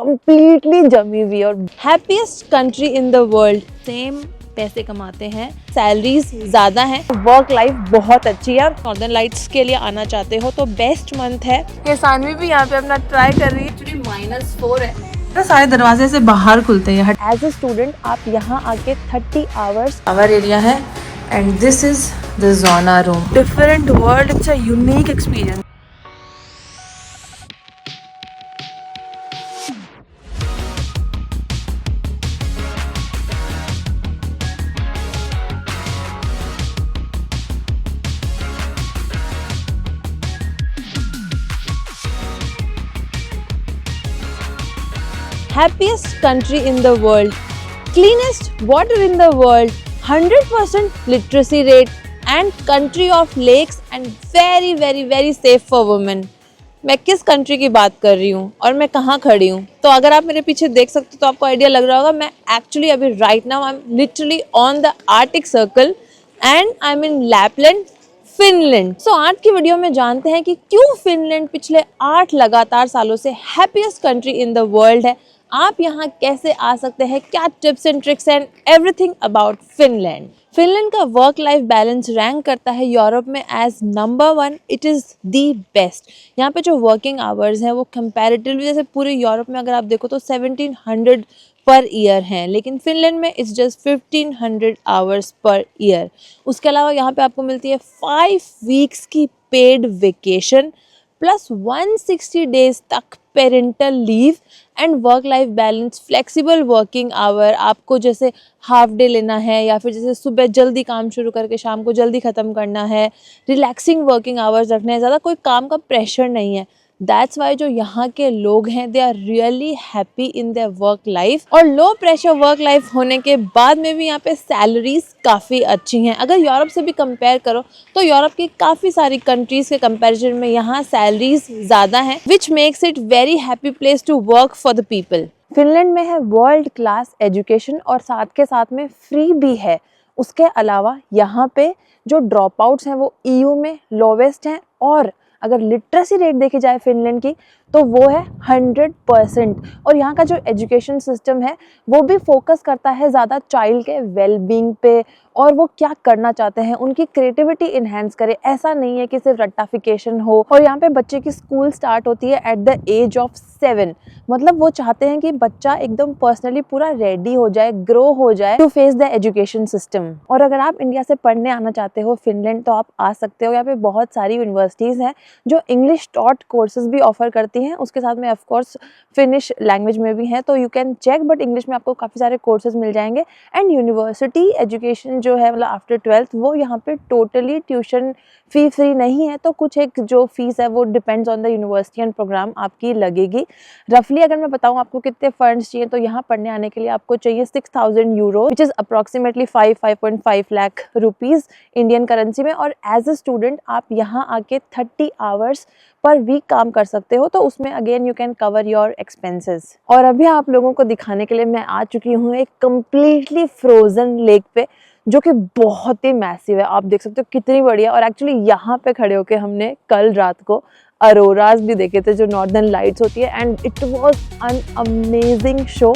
Completely जमी हुई और happiest country in the world. Same पैसे कमाते हैं, सैलरीज ज़्यादा हैं, वर्क लाइफ बहुत अच्छी है। और नॉर्दर्न लाइट्स के लिए आना चाहते हो तो बेस्ट मंथ है। ये सानवी भी यहाँ पे अपना ट्राई कर रही है। एक्चुअली -4 है तो सारे दरवाजे से बाहर खुलते हैं। एज ए स्टूडेंट आप यहाँ आके 30 आवर्स आवर एरिया है एंड दिस इज द जोना room. Different world, it's a unique experience. Happiest country in the world, cleanest water in the world, 100% literacy rate and country of lakes and very very very safe for women। मैं किस country की बात कर रही हूँ और मैं कहाँ खड़ी हूँ? तो अगर आप मेरे पीछे देख सकते हो तो आपको आइडिया लग रहा होगा। मैं एक्चुअली अभी right now I am literally on the Arctic circle and I am in Lapland, Finland. So आज की वीडियो में जानते हैं कि क्यों फिनलैंड पिछले 8 लगातार सालों से happiest country in the world है। आप यहाँ कैसे आ सकते हैं, क्या tips and tricks and everything about Finland. Finland का वर्क लाइफ बैलेंस रैंक करता है यूरोप में as number 1। It is the best. यहाँ पे जो वर्किंग आवर्स हैं वो कंपैरेटिवली, जैसे पूरे यूरोप में अगर आप देखो तो 1700 पर ईयर हैं, लेकिन फिनलैंड में it's just 1500 hours per year. उसके अलावा यहाँ पे आपको मिलती है 5 वीक्स की पेड वेकेशन प्लस 160 डेज तक parental leave and work life balance, flexible working hour. आपको जैसे हाफ डे लेना है या फिर जैसे सुबह जल्दी काम शुरू करके शाम को जल्दी ख़त्म करना है, रिलैक्सिंग वर्किंग आवर्स रखने हैं, ज़्यादा कोई काम का प्रेशर नहीं है। दैट्स वाई जो यहाँ के लोग हैं they are really happy in their work life. और लो प्रेशर वर्क लाइफ होने के बाद में भी यहाँ पे सैलरीज काफ़ी अच्छी हैं। अगर यूरोप से भी कंपेयर करो तो यूरोप की काफ़ी सारी कंट्रीज़ के कंपैरिजन में यहाँ सैलरीज ज़्यादा हैं, which makes it very happy place to work for the people. Finland में है वर्ल्ड क्लास एजुकेशन और साथ के साथ में फ्री भी है। उसके अलावा यहाँ पे जो ड्रॉप आउट्स हैं वो EU में लोवेस्ट हैं और अगर लिटरेसी रेट देखी जाए फिनलैंड की तो वो है 100%। और यहाँ का जो एजुकेशन सिस्टम है वो भी फोकस करता है ज़्यादा चाइल्ड के वेलबींग पे और वो क्या करना चाहते हैं, उनकी क्रिएटिविटी इन्हेंस करे। ऐसा नहीं है कि सिर्फ रट्टाफिकेशन हो। और यहाँ पे बच्चे की स्कूल स्टार्ट होती है एट द एज ऑफ 7। मतलब वो चाहते हैं कि बच्चा एकदम पर्सनली पूरा रेडी हो जाए, ग्रो हो जाए to face the education system. और अगर आप इंडिया से पढ़ने आना चाहते हो फिनलैंड तो आप आ सकते हो। यहाँ पे बहुत सारी यूनिवर्सिटीज़ हैं जो इंग्लिश टॉट कोर्सेज भी ऑफर करती हैं। उसके साथ में ऑफकोर्स फिनिश लैंग्वेज में भी हैं, तो you can check, but English में आपको काफ़ी सारे कोर्सेज मिल जाएंगे। एंड यूनिवर्सिटी एजुकेशन जो है मतलब आफ्टर 12th वो यहाँ पे टोटली ट्यूशन फी फ्री नहीं है, तो कुछ एक जो फीस है वो depends on the university and programme आपकी लगेगी। रफली अगर मैं बताऊँ आपको कितने फंड्स चाहिए तो यहाँ पढ़ने आने के लिए आपको चाहिए 6000 euro, which is approximately 5.5 lakh rupees Indian currency में। और एज ए स्टूडेंट आप यहाँ आके 30 आवर्स पर वीक काम कर सकते हो, तो उसमें again you can cover your expenses. और अभी आप लोगों को दिखाने के लिए मैं आ चुकी हूँ एक कम्प्लीटली फ्रोजन लेक पे जो कि बहुत ही मैसिव है। आप देख सकते हो कितनी बढ़िया। और एक्चुअली यहाँ पे खड़े होके हमने कल रात को अरोराज भी देखे थे, जो नॉर्दर्न लाइट्स होती है, and it was an amazing show.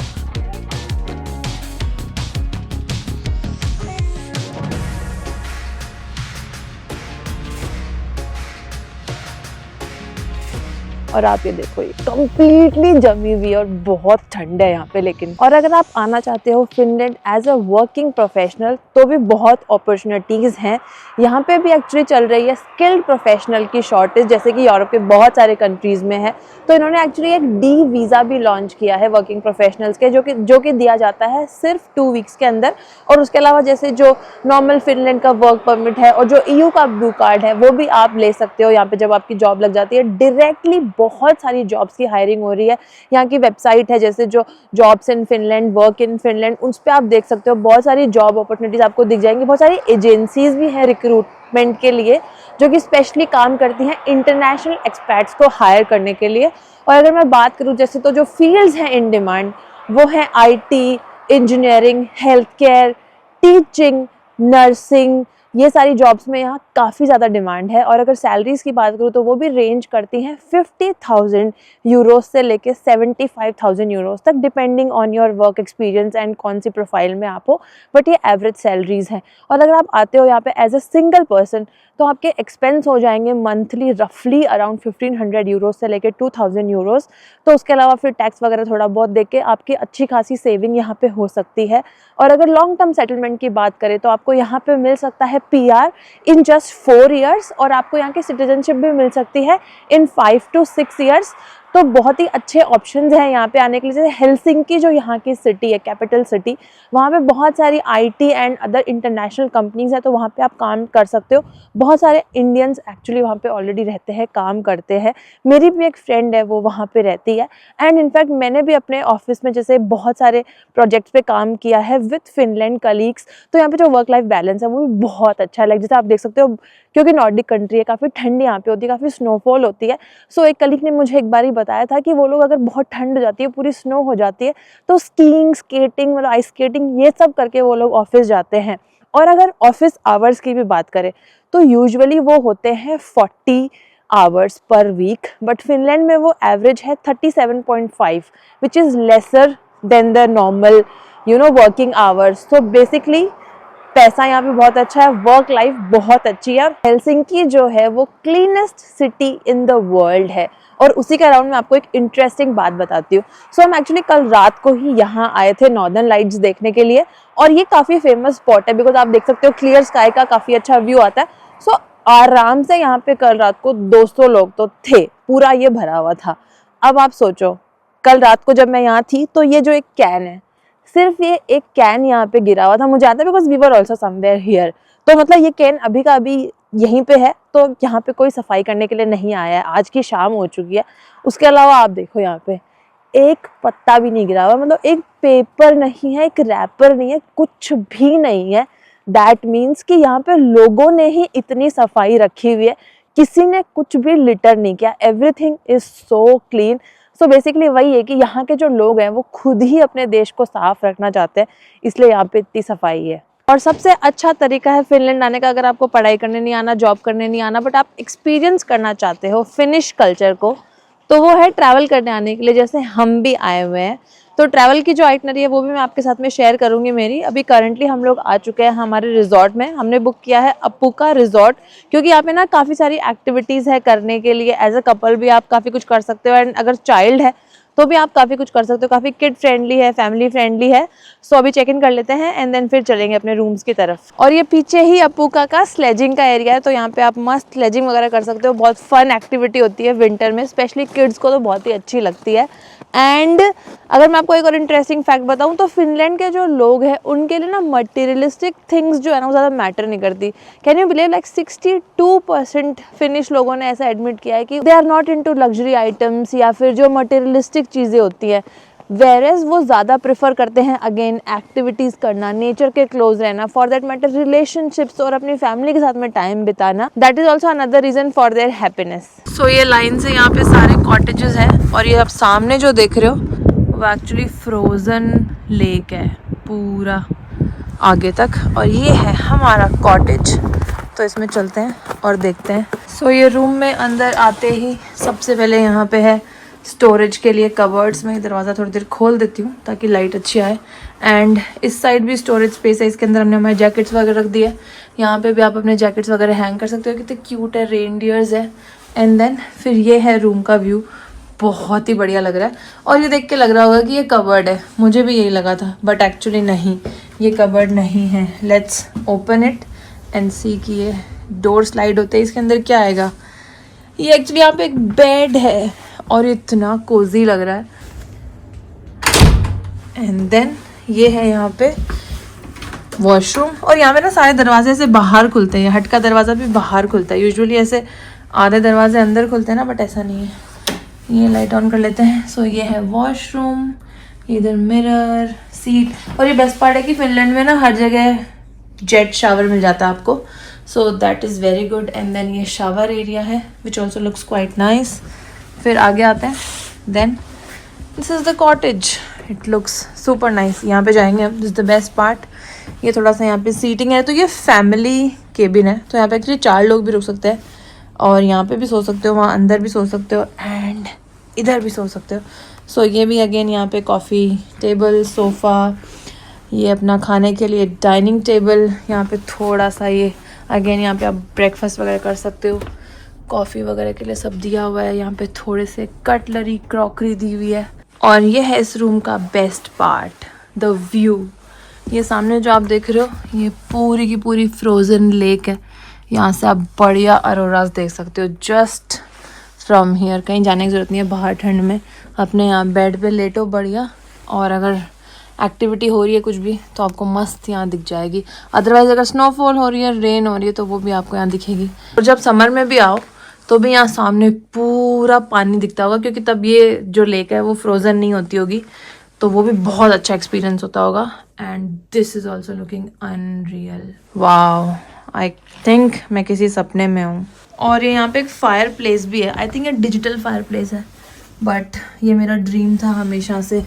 और आप ये देखो ये कम्प्लीटली जमी हुई और बहुत ठंड है यहाँ पे लेकिन। और अगर आप आना चाहते हो Finland as a working professional तो भी बहुत अपॉर्चुनिटीज़ हैं। यहाँ पे भी एक्चुअली चल रही है स्किल्ड प्रोफेशनल की शॉर्टेज, जैसे कि यूरोप के बहुत सारे कंट्रीज़ में है। तो इन्होंने एक्चुअली एक D वीज़ा भी लॉन्च किया है वर्किंग प्रोफेशनल्स के, जो कि दिया जाता है सिर्फ 2 वीक्स के अंदर। और उसके अलावा जैसे जो नॉर्मल फिनलैंड का वर्क परमिट है और जो EU का ब्लू कार्ड है वो भी आप ले सकते हो। यहाँ पे जब आपकी जॉब लग जाती है डायरेक्टली बहुत सारी जॉब्स की हायरिंग हो रही है। यहाँ की वेबसाइट है जैसे जो jobs in Finland, work in Finland, उस पर आप देख सकते हो बहुत सारी जॉब अपॉर्चुनिटीज आपको दिख जाएंगी। बहुत सारी एजेंसीज भी हैं रिक्रूटमेंट के लिए जो कि स्पेशली काम करती हैं इंटरनेशनल एक्सपर्ट्स को हायर करने के लिए। और अगर मैं बात करूँ जैसे तो जो फील्ड्स हैं इन डिमांड वो है IT, engineering, health care, teaching, nursing. ये सारी जॉब्स में यहाँ काफ़ी ज़्यादा डिमांड है। और अगर सैलरीज़ की बात करूँ तो वो भी रेंज करती हैं 50,000 यूरोज से लेके 75,000 यूरोज तक, depending on your work experience and कौन सी प्रोफाइल में आप हो, बट ये एवरेज सैलरीज़ हैं। और अगर आप आते हो यहाँ पे एज अ सिंगल पर्सन तो आपके एक्सपेंस हो जाएंगे मंथली रफली अराउंड 1500 यूरोज से लेके 2000 यूरोज। तो उसके अलावा फिर टैक्स वगैरह थोड़ा बहुत दे के आपकी अच्छी खासी सेविंग यहाँ पे हो सकती है। और अगर लॉन्ग टर्म सेटलमेंट की बात करें तो आपको यहाँ पे मिल सकता है PR इन जस्ट 4 ईयर्स, और आपको यहाँ की सिटीजनशिप भी मिल सकती है इन 5 to 6 ईयर्स। तो बहुत ही अच्छे ऑप्शंस हैं यहाँ पे आने के लिए। जैसे हेलसिंकी जो यहाँ की सिटी है, कैपिटल सिटी, वहाँ पे बहुत सारी IT and other international companies हैं, तो वहाँ पे आप काम कर सकते हो। बहुत सारे इंडियंस एक्चुअली वहाँ पे ऑलरेडी रहते हैं, काम करते हैं। मेरी भी एक फ्रेंड है वो वहाँ पे रहती है, एंड इनफैक्ट मैंने भी अपने ऑफिस में जैसे बहुत सारे प्रोजेक्ट्स पे काम किया है विथ फिनलैंड कलीग्स। तो यहाँ पे जो वर्क लाइफ बैलेंस है वो भी बहुत अच्छा है। लाइक जैसे आप देख सकते हो, क्योंकि नॉर्डिक कंट्री है, काफ़ी ठंड यहाँ पे होती है, काफ़ी स्नोफॉल होती है। सो एक कलीग ने मुझे एक बार बताया था कि वो लोग अगर बहुत ठंड हो जाती है, पूरी स्नो हो जाती है, तो स्कीइंग, स्केटिंग, मतलब आइस स्केटिंग, ये सब करके वो लोग ऑफिस जाते हैं। और अगर ऑफिस आवर्स की भी बात करें तो यूजुअली वो होते हैं 40 hours per week, but Finland में वो एवरेज है 37.5, which is lesser than the normal working hours. तो बेसिकली पैसा यहाँ पे बहुत अच्छा है, वर्क लाइफ बहुत अच्छी है। हेलसिंकी जो है वो cleanest city in the world है। और उसी के अराउंड में आपको एक इंटरेस्टिंग बात बताती हूँ। सो हम एक्चुअली कल रात को ही यहाँ आए थे नॉर्दर्न लाइट्स देखने के लिए, और ये काफ़ी फेमस स्पॉट है बिकॉज आप देख सकते हो क्लियर स्काई का काफ़ी अच्छा व्यू आता है। सो आराम से यहाँ पे कल रात को 200 लोग तो थे, पूरा ये भरा हुआ था। अब आप सोचो, कल रात को जब मैं यहाँ थी तो ये जो एक कैन है, सिर्फ ये एक कैन यहाँ पे गिरा हुआ था। मुझे आता है because we were also somewhere here. तो मतलब ये कैन अभी का अभी यहीं पे है, तो यहाँ पे कोई सफाई करने के लिए नहीं आया है। आज की शाम हो चुकी है। उसके अलावा आप देखो यहाँ पे एक पत्ता भी नहीं गिरा हुआ, मतलब एक पेपर नहीं है, एक रैपर नहीं है, कुछ भी नहीं है। दैट मीन्स कि यहाँ पे लोगों ने ही इतनी सफाई रखी हुई है, किसी ने कुछ भी लिटर नहीं किया। Everything is so clean. So basically वही है कि यहाँ के जो लोग हैं वो खुद ही अपने देश को साफ रखना चाहते हैं, इसलिए यहाँ पे इतनी सफाई है। और सबसे अच्छा तरीका है फिनलैंड आने का, अगर आपको पढ़ाई करने नहीं आना, जॉब करने नहीं आना, बट आप एक्सपीरियंस करना चाहते हो फिनिश कल्चर को, तो वो है ट्रैवल करने आने के लिए, जैसे हम भी आए हुए हैं। तो ट्रैवल की जो आइटनरी है वो भी मैं आपके साथ में शेयर करूंगी मेरी। अभी करंटली हम लोग आ चुके हैं हमारे रिजॉर्ट में। हमने बुक किया है अपुका रिजॉर्ट, क्योंकि यहाँ पे ना काफ़ी सारी एक्टिविटीज़ है करने के लिए। एज अ कपल भी आप काफ़ी कुछ कर सकते हो, एंड अगर चाइल्ड है तो भी आप काफ़ी कुछ कर सकते हो। काफ़ी किड फ्रेंडली है, फैमिली फ्रेंडली है। सो अभी चेक इन कर लेते हैं एंड देन फिर चलेंगे अपने रूम्स की तरफ। और ये पीछे ही अपुका का स्लेजिंग का एरिया है, तो यहाँ पे आप मस्त स्लेजिंग वगैरह कर सकते हो। बहुत फन एक्टिविटी होती है विंटर में, स्पेशली किड्स को तो बहुत ही अच्छी लगती है। एंड अगर मैं आपको एक और इंटरेस्टिंग फैक्ट बताऊं तो फिनलैंड के जो लोग हैं उनके लिए ना मटेरियलिस्टिक थिंग्स जो है ना वो ज़्यादा मैटर नहीं करती। Can you believe, like 62% Finnish लोगों ने ऐसा एडमिट किया है कि they are not into luxury items या फिर जो मटेरियलिस्टिक चीज़ें होती हैं। वेरेज वो ज़्यादा प्रेफर करते हैं अगेन एक्टिविटीज़ करना, नेचर के क्लोज रहना, फॉर दैट मैटर रिलेशनशिप्स और अपनी फैमिली के साथ में टाइम बिताना। That is also another reason for their happiness. So ये लाइन से यहाँ पे सारे कॉटेजेस हैं, और ये आप सामने जो देख रहे हो वो एक्चुअली फ्रोज़न लेक है पूरा आगे तक, और ये है हमारा कॉटेज। तो इसमें चलते हैं और देखते हैं। सो ये रूम में अंदर आते ही सबसे पहले यहाँ पे है स्टोरेज के लिए कवर्ड्स। में दरवाज़ा थोड़ी देर खोल देती हूँ ताकि लाइट अच्छी आए। एंड इस साइड भी स्टोरेज स्पेस है, इसके अंदर हमने हमारे जैकेट्स वगैरह रख दिए। यहाँ पे भी आप अपने जैकेट्स वगैरह हैंग कर सकते हो, कितने क्यूट है, रेनडियर्स है। एंड देन फिर ये है रूम का व्यू, बहुत ही बढ़िया लग रहा है। और ये देख के लग रहा होगा कि ये कवर्ड है, मुझे भी यही लगा था, बट एक्चुअली नहीं, ये कवर्ड नहीं है। लेट्स ओपन इट एंड सी कि ये डोर स्लाइड होते हैं, इसके अंदर क्या आएगा। ये एक्चुअली यहाँ पे एक बेड है और इतना कोजी लग रहा है। एंड देन ये है यहाँ पे वॉशरूम, और यहाँ पे ना सारे दरवाजे से बाहर खुलते हैं। हट का दरवाज़ा भी बाहर खुलता है, यूजुअली ऐसे आधे दरवाजे अंदर खुलते हैं ना, बट ऐसा नहीं है। ये लाइट ऑन कर लेते हैं। सो ये है वॉशरूम, इधर मिरर, सीट। और ये बेस्ट पार्ट है कि फिनलैंड में ना हर जगह जेट शावर मिल जाता है आपको, so that is very good. And then ये शावर एरिया है which also looks quite nice. फिर आगे आते हैं, then this is the cottage, it looks super nice. यहाँ पे जाएंगे अब, this is the best part. ये थोड़ा सा यहाँ पे सीटिंग है, तो ये फैमिली केबिन है, तो यहाँ पे एक्चुअली 4 लोग भी रुक सकते हैं और यहाँ पे भी सो सकते हो, वहाँ अंदर भी सो सकते हो एंड इधर भी सो सकते हो। सो ये भी अगेन यहाँ पे कॉफ़ी टेबल, सोफ़ा, ये अपना खाने के लिए डाइनिंग टेबल, यहाँ पे थोड़ा सा ये अगेन यहाँ पे आप ब्रेकफास्ट वगैरह कर सकते हो, कॉफ़ी वगैरह के लिए सब दिया हुआ है। यहाँ पे थोड़े से कटलरी क्रॉकरी दी हुई है। और ये है इस रूम का बेस्ट पार्ट, द व्यू। ये सामने जो आप देख रहे हो ये पूरी की पूरी फ्रोज़न लेक है। यहाँ से आप बढ़िया अरोरास देख सकते हो जस्ट फ्रॉम हियर। कहीं जाने की ज़रूरत नहीं है बाहर ठंड में, अपने यहाँ बेड पे लेटो बढ़िया, और अगर एक्टिविटी हो रही है कुछ भी तो आपको मस्त यहाँ दिख जाएगी। अदरवाइज़ अगर स्नोफॉल हो रही है, रेन हो रही है, तो वो भी आपको यहाँ दिखेगी। और जब समर में भी आओ तो भी यहाँ सामने पूरा पानी दिखता होगा, क्योंकि तब ये जो लेक है वो फ्रोज़न नहीं होती होगी, तो वो भी बहुत अच्छा एक्सपीरियंस होता होगा। And this is also looking unreal, wow, I think मैं किसी सपने में हूँ। और ये यहाँ पे एक फायर प्लेस भी है, आई थिंक ये डिजिटल फायर प्लेस है, बट ये मेरा ड्रीम था हमेशा से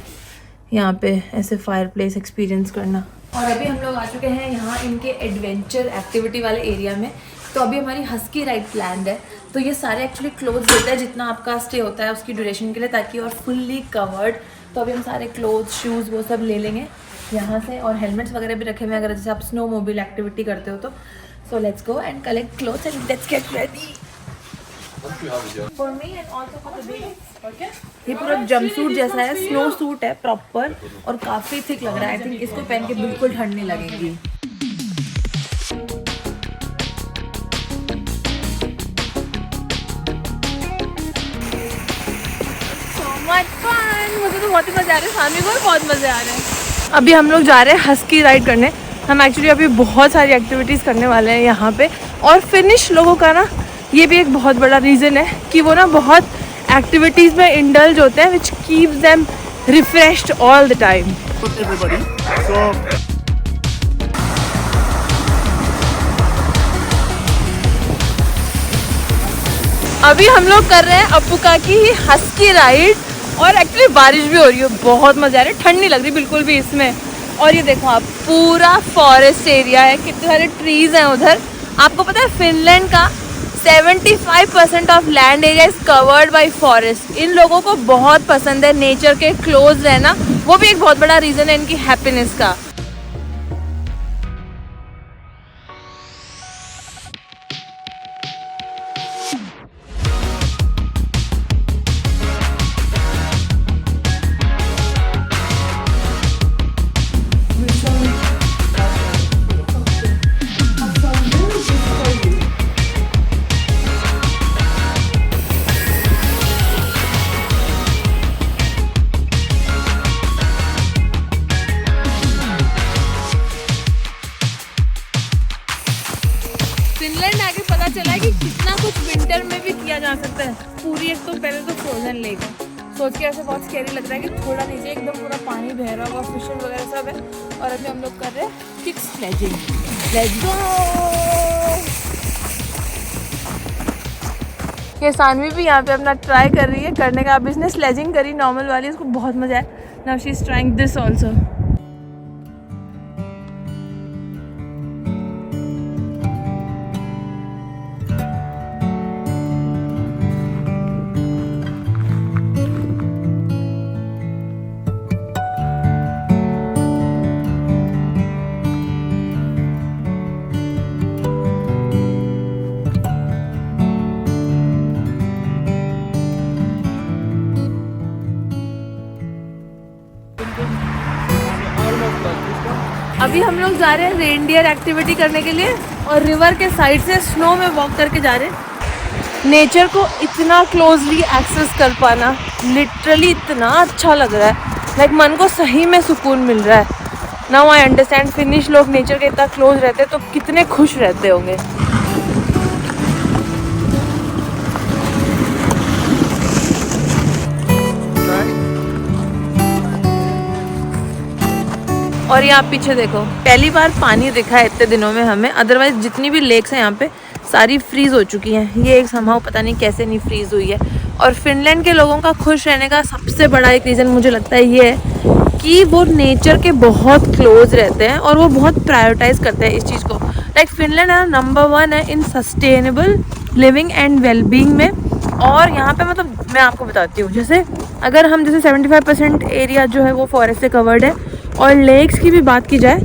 यहाँ पे ऐसे फायर प्लेस एक्सपीरियंस करना। और अभी हम लोग आ चुके हैं यहाँ इनके एडवेंचर एक्टिविटी वाले एरिया में। तो अभी हमारी हस्की राइड प्लान है, तो ये सारे एक्चुअली क्लोथ्स देते हैं जितना आपका स्टे होता है उसकी ड्यूरेशन के लिए, ताकि और फुल्ली कवर्ड। तो अभी हम सारे क्लोथ्स, शूज़ वो सब ले लेंगे यहाँ से, और हेलमेट्स वगैरह भी रखे हुए हैं अगर जैसे आप स्नो मोबाइल एक्टिविटी करते हो तो। So let's go and collect clothes and let's get ready for me and also for the baby. Okay, ये पूरा जंपसूट जैसा है, स्नो सूट है प्रॉपर, और काफ़ी थिक लग रहा है। आई थिंक इसको पहन के बिल्कुल ठंड नहीं लगेगी। मुझे तो बहुत ही मज़े आ रहे हैं, सामने को भी बहुत मज़े आ रहे हैं। अभी हम लोग जा रहे हैं हस्की राइड करने। हम एक्चुअली अभी बहुत सारी एक्टिविटीज़ करने वाले हैं यहाँ पे, और फिनिश लोगों का ना ये भी एक बहुत बड़ा रीज़न है कि वो ना बहुत एक्टिविटीज़ में इंडल्ज होते हैं, which keeps them refreshed all the time. अभी हम लोग कर रहे हैं अपुका की हस्की राइड, और एक्चुअली बारिश भी हो रही है, बहुत मज़ा आ रहा है, ठंड नहीं लग रही बिल्कुल भी इसमें। और ये देखो आप, पूरा फॉरेस्ट एरिया है, कितने सारे ट्रीज़ हैं उधर। आपको पता है फिनलैंड का 75% of land area is covered by forest. इन लोगों को बहुत पसंद है नेचर के क्लोज रहना, वो भी एक बहुत बड़ा रीज़न है इनकी हैप्पीनेस का। फिनलैंड आके पता चला कि कितना कुछ विंटर में भी किया जा सकता है। पूरी एक तो पहले तो फ्रोजन लेक है, सोच के ऐसे बहुत स्कैरी लग रहा है कि थोड़ा नीचे एकदम पूरा पानी बह रहा होगा, फिशर वगैरह सब है। और अभी हम लोग कर रहे हैं किक स्लेजिंग। Let's go. ये सानवी भी यहाँ पे अपना ट्राई कर रही है करने का। अब इसने स्लेजिंग करी नॉर्मल वाली, उसको बहुत मजा आया। Now she is trying this also. अभी हम लोग जा रहे हैं रेनडियर एक्टिविटी करने के लिए, और रिवर के साइड से स्नो में वॉक करके जा रहे हैं। नेचर को इतना क्लोजली एक्सेस कर पाना लिटरली इतना अच्छा लग रहा है, लाइक मन को सही में सुकून मिल रहा है। नाउ आई अंडरस्टैंड फिनिश लोग नेचर के इतना क्लोज रहते तो कितने खुश रहते होंगे। और यहाँ पीछे देखो, पहली बार पानी दिखा है इतने दिनों में हमें, अदरवाइज जितनी भी लेक्स हैं यहाँ पे सारी फ्रीज हो चुकी हैं। ये एक समाव पता नहीं कैसे नहीं फ्रीज हुई है। और फिनलैंड के लोगों का खुश रहने का सबसे बड़ा एक रीज़न मुझे लगता है ये है कि वो नेचर के बहुत क्लोज रहते हैं और वो बहुत प्रायोरिटाइज करते हैं इस चीज़ को। लाइक फिनलैंड है नंबर 1 है इन सस्टेनेबल लिविंग एंड वेलबींग में। और यहाँ पे मतलब मैं आपको बताती हूँ, जैसे अगर हम जैसे 75% एरिया जो है वो फॉरेस्ट से कवर्ड है, और लेक्स की भी बात की जाए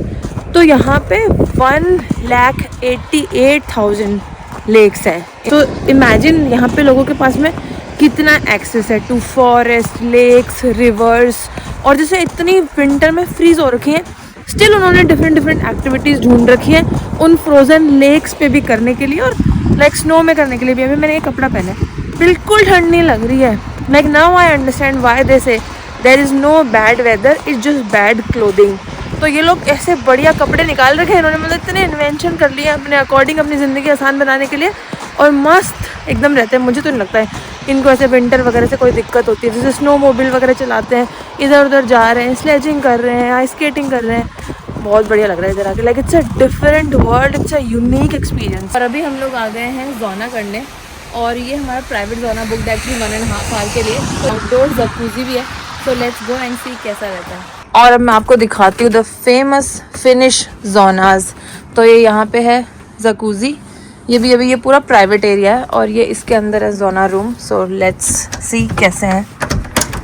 तो यहाँ पे 1,88,000 लेक्स है। तो इमेजिन यहाँ पे लोगों के पास में कितना एक्सेस है टू फॉरेस्ट, लेक्स, रिवर्स। और जैसे इतनी विंटर में फ्रीज हो रखी है, स्टिल उन्होंने डिफरेंट एक्टिविटीज़ ढूंढ रखी है उन फ्रोजन लेक्स पे भी करने के लिए, और लाइक स्नो में करने के लिए भी। अभी मैंने ये कपड़ा पहना है, बिल्कुल ठंड नहीं लग रही है। Like now I understand why they say there is no bad weather, it's just bad clothing. तो ये लोग ऐसे बढ़िया कपड़े निकाल रखे हैं इन्होंने, मतलब इतने इन्वेंशन कर लिए अपने अकॉर्डिंग अपनी ज़िंदगी आसान बनाने के लिए, और मस्त एकदम रहते हैं। मुझे तो नहीं लगता है इनको ऐसे विंटर वगैरह से कोई दिक्कत होती है। जैसे स्नो मोबिल वगैरह चलाते हैं, इधर उधर जा रहे हैं, स्लेजिंग कर रहे हैं, आइस स्केटिंग कर रहे हैं, बहुत बढ़िया लग रहा है इधर आके। Like it's a different world, it's a unique experience. और अभी हम लोग आ गए हैं ज़ोना करने, और ये हमारा private sauna book actually 1.5 hour के लिए। तो आउटडोर जकूज़ी भी है, सो लेट्स गो एंड सी कैसा रहता है। और अब मैं आपको दिखाती हूँ द फेमस फिनिश ज़ोनाज। तो ये यहाँ पे है जकूज़ी, ये भी अभी ये पूरा प्राइवेट एरिया है, और ये इसके अंदर है zona room. So let's see कैसे हैं।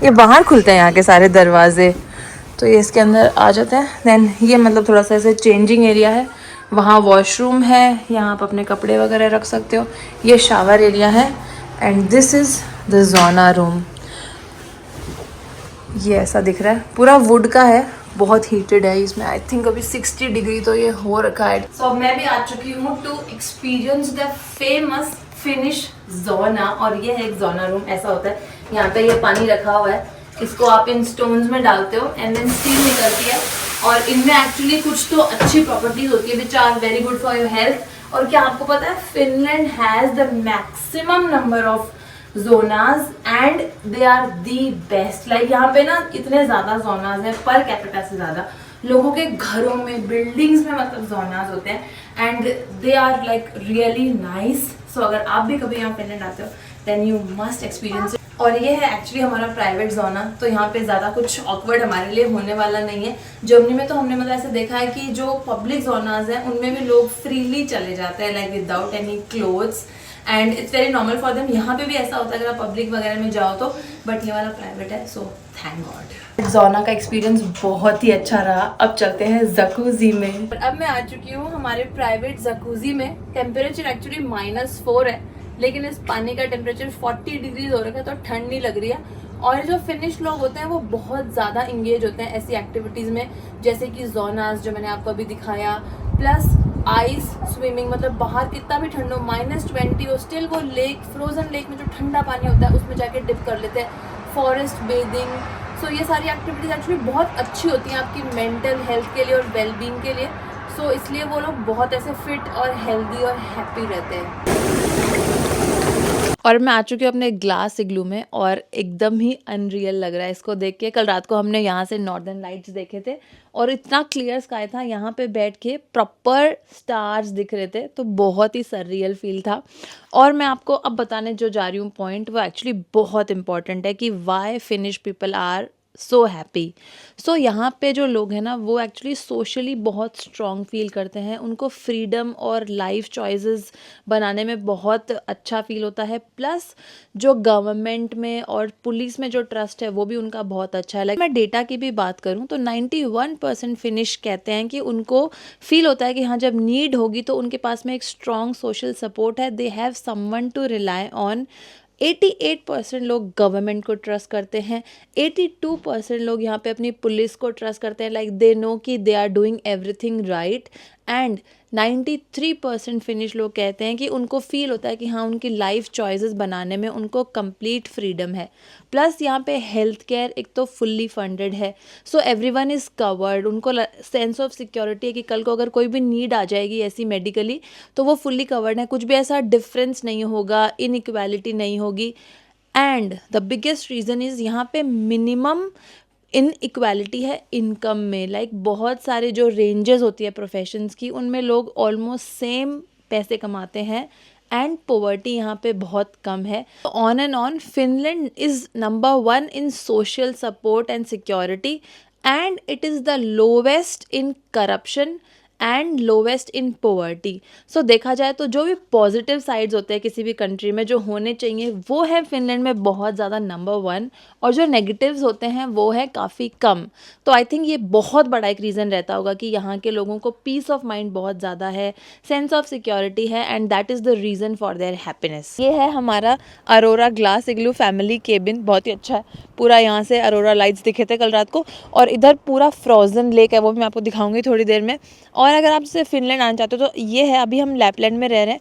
ये बाहर खुलते हैं यहाँ के सारे दरवाजे, तो ये इसके अंदर आ जाते हैं। देन ये मतलब थोड़ा सा ऐसे चेंजिंग एरिया है, वहाँ वॉशरूम है, यहाँ आप अपने कपड़े वगैरह रख सकते हो। ये शावर एरिया है, and this is the zona room. ये ऐसा दिख रहा है, पूरा वुड का है, बहुत हीटेड है इसमें। आई थिंक अभी 60 डिग्री तो ये हो रखा है। सो मैं भी आ चुकी हूँ to experience the famous Finnish sauna. और ये है एक ज़ोना रूम, ऐसा होता है। यहाँ पे ये पानी रखा हुआ है, इसको आप इन स्टोन्स में डालते हो एंड देन स्टीम निकलती है, और इनमें एक्चुअली कुछ तो अच्छी प्रॉपर्टीज होती है which are very good for your health. और क्या आपको पता है, Finland has the maximum number of saunas and they are the best. Like यहाँ पे ना इतने ज़्यादा जोनाज हैं, पर कैपिटा से ज़्यादा लोगों के घरों में, बिल्डिंग्स में मतलब जोनाज होते हैं, and they are like really nice. So अगर आप भी कभी यहाँ फिनलैंड आते हो then you must experience it. और ये है एक्चुअली हमारा प्राइवेट जोना, तो यहाँ पे ज़्यादा कुछ ऑकवर्ड हमारे लिए होने वाला नहीं है। जर्मनी में तो हमने मतलब ऐसे देखा है कि जो पब्लिक जोनाज हैं उनमें भी लोग फ्रीली चले जाते हैं, like without any clothes, and it's very normal for them. यहाँ पे भी ऐसा होता है अगर आप पब्लिक वगैरह में जाओ तो, बट ये वाला प्राइवेट है, सो थैंक गॉड। ज़ोना का एक्सपीरियंस बहुत ही अच्छा रहा। अब चलते हैं जकूज़ी में। अब मैं आ चुकी हूँ हमारे प्राइवेट जकूज़ी में। टेम्परेचर एक्चुअली -4 है, लेकिन इस पानी का टेम्परेचर 40 डिग्रीज हो रखा है, तो ठंड नहीं लग रही है। और जो फिनिश लोग होते हैं वो बहुत ज़्यादा इंगेज होते हैं ऐसी एक्टिविटीज़ में, जैसे कि जोनास जो मैंने आपको अभी दिखाया, प्लस आइस स्विमिंग। मतलब बाहर कितना भी ठंड हो, -20 हो, स्टिल वो लेक, फ्रोजन लेक में जो ठंडा पानी होता है उसमें जाके डिप कर लेते हैं। फॉरेस्ट बेदिंग, सो ये सारी एक्टिविटीज़ एक्चुअली बहुत अच्छी होती हैं आपकी मेंटल हेल्थ के लिए और वेलबींग के लिए। सो इसलिए वो लोग बहुत ऐसे फिट और हेल्दी और हैप्पी रहते हैं। और मैं आ चुकी हूँ अपने ग्लास इग्लू में, और एकदम ही अनरियल लग रहा है इसको देख के। कल रात को हमने यहाँ से नॉर्दर्न लाइट्स देखे थे, और इतना क्लियर स्काई था, यहाँ पे बैठ के प्रॉपर स्टार्स दिख रहे थे, तो बहुत ही सररियल फील था। और मैं आपको अब बताने जो जा रही हूँ पॉइंट, वो एक्चुअली बहुत इंपॉर्टेंट है कि why Finnish people are so happy. So यहाँ पे जो लोग हैं ना वो एक्चुअली सोशली बहुत स्ट्रॉन्ग फील करते हैं, उनको फ्रीडम और लाइफ चॉइसेस बनाने में बहुत अच्छा फील होता है। प्लस जो गवर्नमेंट में और पुलिस में जो ट्रस्ट है वो भी उनका बहुत अच्छा है। लाइक मैं डेटा की भी बात करूँ तो 91% फिनिश कहते हैं कि उनको फील होता है कि हाँ जब नीड होगी तो उनके पास में एक स्ट्रॉन्ग सोशल सपोर्ट है, they have someone to rely on. 88% लोग गवर्नमेंट को ट्रस्ट करते हैं, 82% लोग यहाँ पे अपनी पुलिस को ट्रस्ट करते हैं, लाइक दे नो कि they are doing everything right, and 93% Finnish लोग कहते हैं कि उनको फील होता है कि हाँ उनकी लाइफ चॉइसेस बनाने में उनको कंप्लीट फ्रीडम है। प्लस यहाँ पे हेल्थ केयर एक तो फुल्ली फंडेड है, सो एवरीवन इज़ कवर्ड। उनको सेंस ऑफ सिक्योरिटी है कि कल को अगर कोई भी नीड आ जाएगी ऐसी मेडिकली तो वो फुल्ली कवर्ड है, कुछ भी ऐसा डिफरेंस नहीं होगा, इनइक्वालिटी नहीं होगी। And the biggest reason is यहाँ पे मिनिमम इनइक्वालिटी है इनकम में। लाइक बहुत सारे जो रेंजेस होती है प्रोफेशंस की, उनमें लोग ऑलमोस्ट सेम पैसे कमाते हैं, एंड पोवर्टी यहाँ पे बहुत कम है। On and on Finland is number 1 in social support and security, and it is the lowest in corruption and lowest in poverty. So देखा जाए तो जो भी पॉजिटिव साइड्स होते हैं किसी भी कंट्री में जो होने चाहिए वो है फिनलैंड में बहुत ज़्यादा नंबर 1, और जो नेगेटिव्स होते हैं वो है काफ़ी कम। तो आई थिंक ये बहुत बड़ा एक रीज़न रहता होगा कि यहाँ के लोगों को पीस ऑफ माइंड बहुत ज़्यादा है, सेंस ऑफ सिक्योरिटी है, and that is the reason for their happiness. ये है हमारा अरोरा ग्लास इग्लू फैमिली केबिन, बहुत ही अच्छा है। पूरा यहाँ से अरोरा लाइट्स दिखे थे कल रात को, और इधर पूरा फ्रोजन लेक है, वो मैं आपको दिखाऊंगी थोड़ी देर में। और अगर आप जैसे फिनलैंड आना चाहते हो तो ये है, अभी हम लैपलैंड में रह रहे हैं,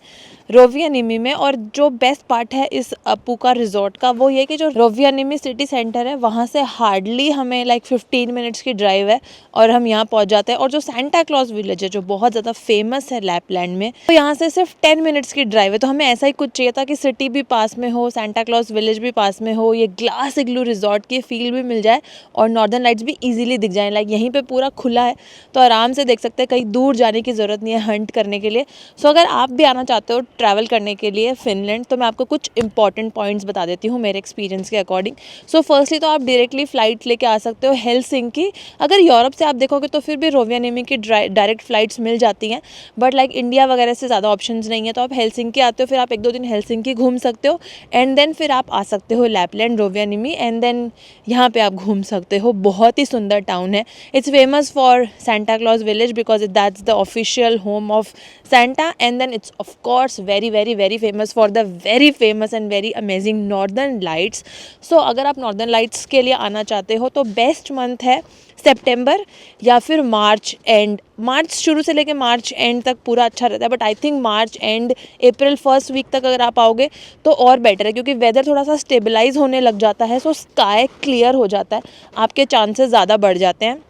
रोवियानिमी में। और जो बेस्ट पार्ट है इस अपूका रिजॉर्ट का वो ये कि जो रोवियानिमी सिटी सेंटर है वहाँ से हार्डली हमें लाइक 15 मिनट्स की ड्राइव है और हम यहाँ पहुँच जाते हैं। और जो सेंटा क्लॉज विलेज है जो बहुत ज़्यादा फेमस है लैपलैंड में, तो यहाँ से सिर्फ 10 मिनट्स की ड्राइव है। तो हमें ऐसा ही कुछ चाहिए था कि सिटी भी पास में हो, सेंटा क्लॉज विलेज भी पास में हो, ये ग्लास इग्लू रिजॉर्ट की फील भी मिल जाए और नॉर्दर्न लाइट्स भी ईजिली दिख जाए। लाइक यहीं पर पूरा खुला है तो आराम से देख सकते हैं, कहीं दूर जाने की ज़रूरत नहीं है हंट करने के लिए। सो अगर आप भी आना चाहते हो ट्रैवल करने के लिए फिनलैंड, तो मैं आपको कुछ इंपॉर्टेंट पॉइंट्स बता देती हूँ मेरे एक्सपीरियंस के अकॉर्डिंग। सो फर्स्टली तो आप डायरेक्टली फ़्लाइट लेके आ सकते हो हेलसिंकी। अगर यूरोप से आप देखोगे तो फिर भी रोवियानिमी की डायरेक्ट फ़्लाइट्स मिल जाती हैं, बट लाइक इंडिया वगैरह से ज़्यादा ऑप्शंस नहीं है। तो आप हेलसिंकी आते हो, फिर आप 1-2 दिन हेलसिंकी घूम सकते हो, एंड देन फिर आप आ सकते हो लैपलैंड रोवियानिमी, एंड देन यहाँ पे आप घूम सकते हो। बहुत ही सुंदर टाउन है। It's famous for Santa Claus village because that's the official home of Santa, and then it's of course very famous for the very famous and very amazing Northern Lights. So अगर आप Northern Lights के लिए आना चाहते हो तो best month है सितंबर या फिर मार्च एंड। मार्च शुरू से लेके मार्च एंड तक पूरा अच्छा रहता है, but I think March and April first week तक अगर आप आओगे तो और बेटर है, क्योंकि वेदर थोड़ा सा स्टेबलाइज होने लग जाता है। सो स्काई क्लियर हो जाता है, आपके चांसेस ज़्यादा बढ़ जाते हैं।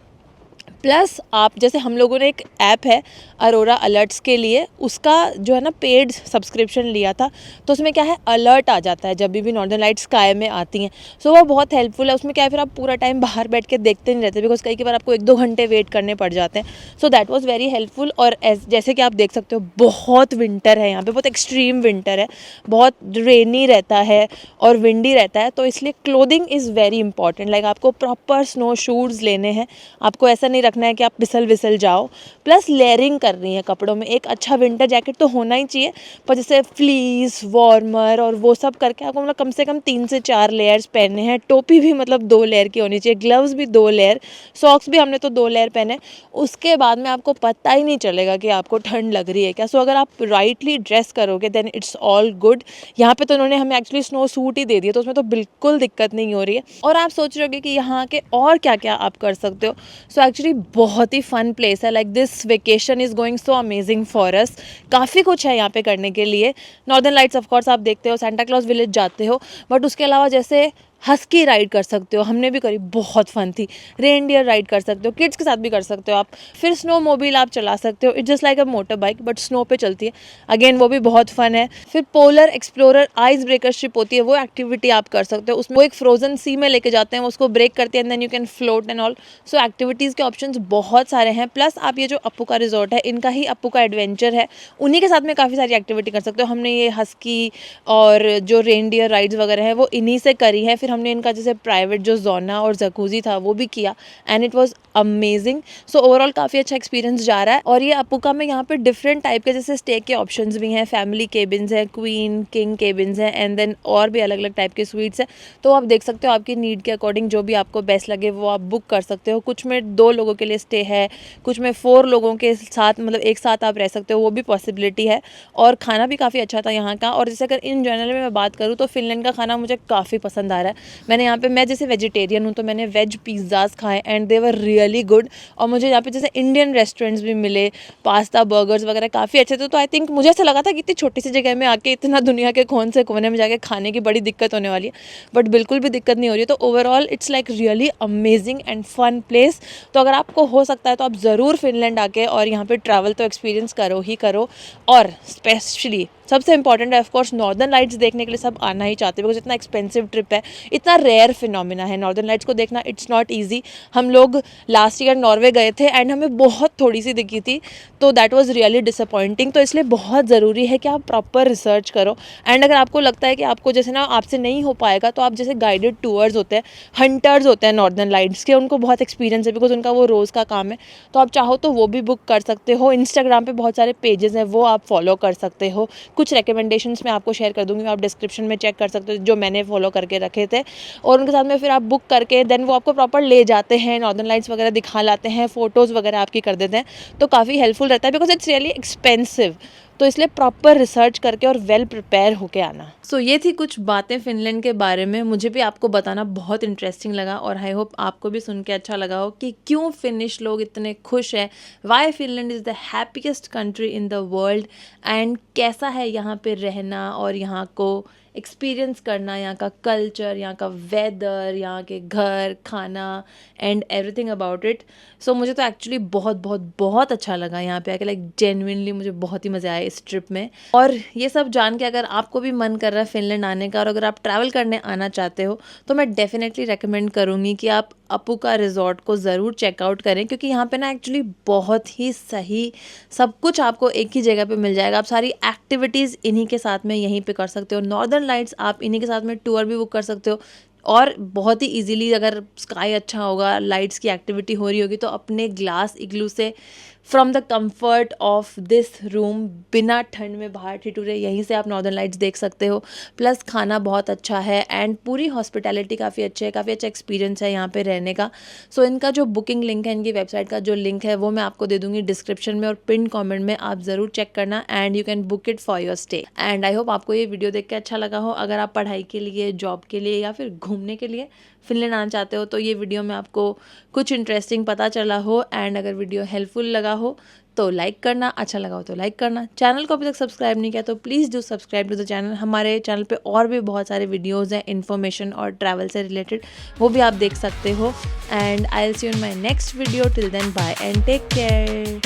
प्लस आप जैसे हम लोगों ने एक ऐप है अरोरा अलर्ट्स के लिए, उसका जो है ना पेड सब्सक्रिप्शन लिया था, तो उसमें क्या है अलर्ट आ जाता है जब भी नॉर्दर्न लाइट्स स्काई में आती हैं। सो वो बहुत हेल्पफुल है। उसमें क्या है फिर आप पूरा टाइम बाहर बैठ के देखते नहीं रहते, बिकॉज कई बार आपको 1-2 घंटे वेट करने पड़ जाते हैं। So that was very helpful. और जैसे कि आप देख सकते हो बहुत विंटर है यहाँ पे, बहुत एक्सट्रीम विंटर है, बहुत रेनी रहता है और विंडी रहता है, तो इसलिए clothing is very important. Like आपको प्रॉपर स्नो शूज़ लेने हैं, आपको ऐसा नहीं रखना है कि आप फिसल विसल जाओ। प्लस लेयरिंग करनी है कपड़ों में, एक अच्छा विंटर जैकेट तो होना ही चाहिए, पर जैसे फ्लीस वार्मर और वो सब करके आपको मतलब कम से कम 3 से 4 लेयर्स पहनने हैं। टोपी भी मतलब 2 लेयर की होनी चाहिए, ग्लव्स भी 2 लेयर, सॉक्स भी हमने तो 2 लेयर पहने। उसके बाद में आपको पता ही नहीं चलेगा कि आपको ठंड लग रही है क्या। सो अगर आप राइटली ड्रेस करोगे देन इट्स ऑल गुड। यहाँ पे तो उन्होंने हमें एक्चुअली स्नो सूट ही दे दिया, तो उसमें तो बिल्कुल दिक्कत नहीं हो रही है। और आप सोच रहे होगे कि यहाँ के और क्या क्या आप कर सकते हो। सो एक्चुअली बहुत ही फन प्लेस है। Like this vacation is going so amazing for us. काफ़ी कुछ है यहाँ पे करने के लिए। नॉर्दर्न लाइट्स ऑफ कोर्स आप देखते हो, सेंटा क्लॉज विलेज जाते हो, बट उसके अलावा जैसे हस्की राइड कर सकते हो, हमने भी करी, बहुत फन थी। रेनडियर राइड कर सकते हो, किड्स के साथ भी कर सकते हो आप। फिर स्नो मोबाइल आप चला सकते हो, it's just like a motor bike but snow पे चलती है, अगेन वो भी बहुत फन है। फिर polar explorer ice breaker ship होती है, वो एक्टिविटी आप कर सकते हो। उसमें वो एक फ्रोजन सी में लेके जाते हैं, उसको ब्रेक करते हैं, then you can float and all. So activities के ऑप्शंस बहुत सारे हैं। प्लस आप ये जो अपूका रिजॉर्ट है, इनका ही अपूका एडवेंचर है, उन्हीं के साथ में काफ़ी सारी एक्टिविटी कर सकते हो। हमने ये हस्की और जो रेनडियर राइड्स वगैरह है वो इन्हीं से करी है। फिर हमने इनका जैसे प्राइवेट जो जोना और जकूजी था वो भी किया, and it was amazing. So overall काफ़ी अच्छा एक्सपीरियंस जा रहा है। और ये अपूका में यहाँ पे डिफरेंट टाइप के जैसे स्टे के ऑप्शंस भी हैं, फैमिली केबिन्स हैं, क्वीन किंग केबिन्स हैं, एंड देन और भी अलग अलग टाइप के स्वीट्स हैं। तो आप देख सकते हो आपकी नीड के अकॉर्डिंग जो भी आपको बेस्ट लगे वो आप बुक कर सकते हो। कुछ में 2 लोगों के लिए स्टे है, कुछ में 4 लोगों के साथ मतलब एक साथ आप रह सकते हो, वो भी पॉसिबिलिटी है। और खाना भी काफ़ी अच्छा था यहाँ का। और जैसे अगर इन जनरल में मैं बात करूँ तो फिनलैंड का खाना मुझे काफ़ी पसंद आ रहा है। मैंने यहाँ पे, मैं जैसे वेजिटेरियन हूँ तो मैंने वेज पिज़्ज़ाज़ खाए and they were really good. और मुझे यहाँ पे जैसे इंडियन रेस्टोरेंट्स भी मिले, पास्ता बर्गर्स वगैरह काफ़ी अच्छे थे। तो आई थिंक मुझे ऐसा लगा था कि इतनी छोटी सी जगह में आके इतना दुनिया के कौन से कोने में जाके खाने की बड़ी दिक्कत होने वाली है, बट बिल्कुल भी दिक्कत नहीं हो रही है। तो overall it's like really amazing and fun place. तो अगर आपको हो सकता है तो आप ज़रूर फिनलैंड आके और यहाँ पे ट्रैवल तो एक्सपीरियंस करो ही करो। और स्पेशली सबसे इंपॉर्टेंट है ऑफकोर्स नॉर्दर्न लाइट्स देखने के लिए सब आना ही चाहते हैं, बिकॉज इतना एक्सपेंसिव ट्रिप है, इतना रेयर फिनोमिना है नॉर्दर्न लाइट्स को देखना, इट्स नॉट ईजी। हम लोग लास्ट ईयर नॉर्वे गए थे एंड हमें बहुत थोड़ी सी दिखी थी, तो दैट वाज रियली डिसअपॉइंटिंग। तो इसलिए बहुत ज़रूरी है कि आप प्रॉपर रिसर्च करो। एंड अगर आपको लगता है कि आपको जैसे ना आपसे नहीं हो पाएगा, तो आप जैसे गाइडेड टूर्स होते हैं, हंटर्स होते हैं नॉर्दर्न लाइट्स के, उनको बहुत एक्सपीरियंस है, बिकॉज उनका वो रोज़ का काम है, तो आप चाहो तो वो भी बुक कर सकते हो। इंस्टाग्राम पे बहुत सारे पेजेस हैं, वो आप फॉलो कर सकते हो। कुछ रिकमेंडेशंस मैं आपको शेयर कर दूंगी, आप डिस्क्रिप्शन में चेक कर सकते हो, जो मैंने फॉलो करके रखे थे। और उनके साथ में फिर आप बुक करके देन वो आपको प्रॉपर ले जाते हैं, नॉर्दर्न लाइट्स वगैरह दिखा लाते हैं, फ़ोटोज़ वगैरह आपकी कर देते हैं, तो काफ़ी हेल्पफुल रहता है, बिकॉज इट्स रियली एक्सपेंसिव। तो इसलिए प्रॉपर रिसर्च करके और वेल प्रिपेयर होके आना। सो ये थी कुछ बातें फिनलैंड के बारे में, मुझे भी आपको बताना बहुत इंटरेस्टिंग लगा, और आई होप आपको भी सुन के अच्छा लगा हो कि क्यों फिनिश लोग इतने खुश हैं, why Finland is the happiest country in the world, and कैसा है यहाँ पे रहना और यहाँ को एक्सपीरियंस करना, यहाँ का कल्चर, यहाँ का वेदर, यहाँ के घर, खाना एंड एवरीथिंग अबाउट इट। सो मुझे तो एक्चुअली बहुत बहुत बहुत अच्छा लगा यहाँ पे आके, लाइक जेन्युइनली मुझे बहुत ही मज़ा आया इस ट्रिप में। और ये सब जान के अगर आपको भी मन कर रहा है फिनलैंड आने का, और अगर आप ट्रैवल करने आना चाहते हो, तो मैं डेफिनेटली रेकमेंड करूँगी कि आप अपुका रिजॉर्ट को ज़रूर चेकआउट करें, क्योंकि यहाँ पे ना एक्चुअली बहुत ही सही सब कुछ आपको एक ही जगह पे मिल जाएगा। आप सारी एक्टिविटीज़ इन्हीं के साथ में यहीं पे कर सकते हो। नॉर्दर्न लाइट्स आप इन्हीं के साथ में टूर भी बुक कर सकते हो, और बहुत ही इजीली अगर स्काई अच्छा होगा, लाइट्स की एक्टिविटी हो रही होगी, तो अपने ग्लास इग्लू से from the comfort of this room, बिना ठंड में बाहर ठिठुरे, यहीं से आप नॉर्दर्न लाइट्स देख सकते हो। प्लस खाना बहुत अच्छा है एंड पूरी हॉस्पिटैलिटी काफ़ी अच्छी है, काफ़ी अच्छा एक्सपीरियंस है यहाँ पे रहने का। सो इनका जो बुकिंग लिंक है, इनकी वेबसाइट का जो लिंक है, वो मैं आपको दे दूँगी डिस्क्रिप्शन में और पिन कॉमेंट में, आप ज़रूर चेक करना and you can book it for your stay. And I hope आपको ये वीडियो देख के अच्छा लगा हो। अगर आप पढ़ाई के लिए, जॉब के लिए या फिर घूमने के लिए फिनलैंड आना चाहते हो, तो ये वीडियो में आपको कुछ इंटरेस्टिंग पता चला हो, एंड अगर वीडियो हेल्पफुल लगा हो तो लाइक करना, अच्छा लगा हो तो लाइक करना। चैनल को अभी तक सब्सक्राइब नहीं किया तो please do subscribe to the channel. हमारे चैनल पे और भी बहुत सारे वीडियोज़ हैं इन्फॉर्मेशन और ट्रैवल से रिलेटेड, वो भी आप देख सकते हो। And I will see you in my next video. Till then bye and take care.